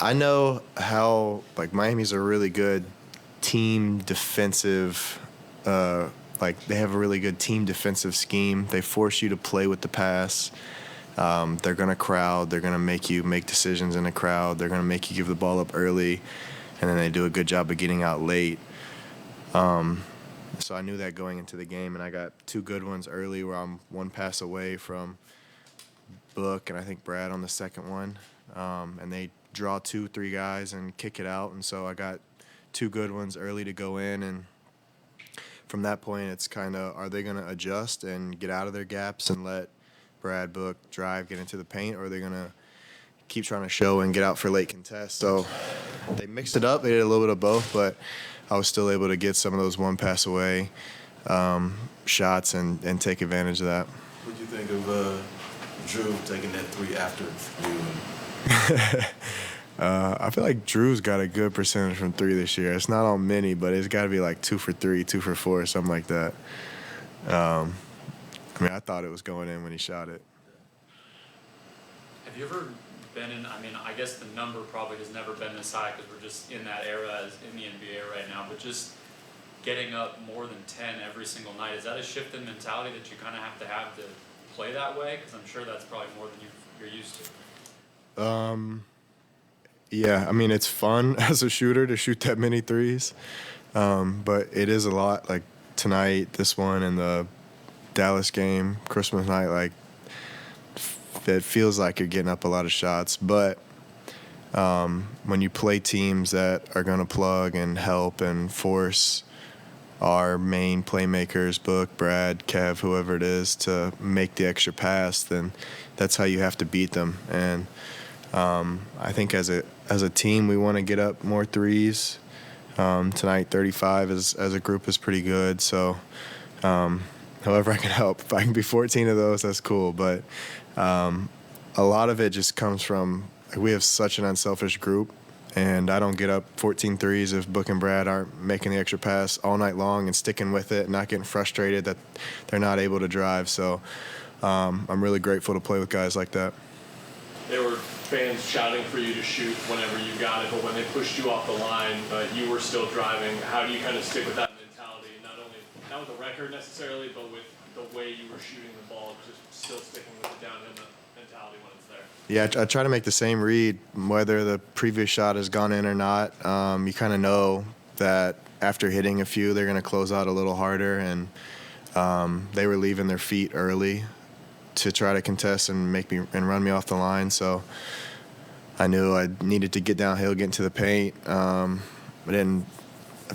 I know how, like, Miami's a really good team defensive, they have a really good team defensive scheme. They force you to play with the pass. They're going to crowd. They're going to make you make decisions in a crowd. They're going to make you give the ball up early, and then they do a good job of getting out late. So I knew that going into the game, and I got two good ones early where I'm one pass away from Book and I think Brad on the second one. And they draw 2-3 guys and kick it out, and so I got two good ones early to go in, and from that point it's kind of, are they going to adjust and get out of their gaps and let Brad, Book drive, get into the paint, or are they going to keep trying to show and get out for late contests? So they mixed it up. They did a little bit of both, but I was still able to get some of those one pass away shots and take advantage of that. What do you think of Drew taking that three after you? I feel like Drew's got a good percentage from three this year. It's not on many, but it's got to be like 2 for 3, 2 for 4, something like that. I thought it was going in when he shot it. Have you ever been in, I guess the number probably has never been this high because we're just in that era as in the NBA right now, but just getting up more than 10 every single night, is that a shift in mentality that you kind of have to play that way? Because I'm sure that's probably more than you're used to. Yeah, it's fun as a shooter to shoot that many threes, but it is a lot. Like tonight, this one, and the Dallas game, Christmas night, like it feels like you're getting up a lot of shots. But when you play teams that are going to plug and help and force our main playmakers, Book, Brad, Kev, whoever it is, to make the extra pass, then that's how you have to beat them. And I think as a team, we want to get up more threes. Tonight, 35 as a group is pretty good. So however I can help. If I can be 14 of those, that's cool. But a lot of it just comes from, we have such an unselfish group, and I don't get up 14 threes if Book and Brad aren't making the extra pass all night long and sticking with it and not getting frustrated that they're not able to drive. So I'm really grateful to play with guys like that. There were fans shouting for you to shoot whenever you got it, but when they pushed you off the line, you were still driving. How do you kind of stick with that mentality? Not with the record necessarily, but with the way you were shooting the ball, just still sticking with the downhill mentality when it's there? Yeah, I try to make the same read, whether the previous shot has gone in or not. You kind of know that after hitting a few, they're going to close out a little harder, and they were leaving their feet early to try to contest and run me off the line. So I knew I needed to get downhill, get into the paint. I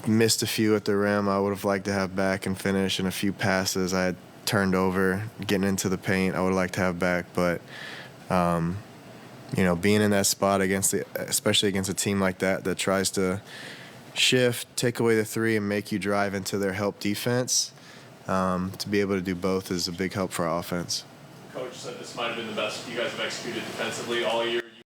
missed a few at the rim I would have liked to have back and finish, and a few passes I had turned over getting into the paint I would have liked to have back. But being in that spot especially against a team like that tries to shift, take away the three, and make you drive into their help defense, to be able to do both is a big help for our offense. Coach said this might have been the best you guys have executed defensively all year.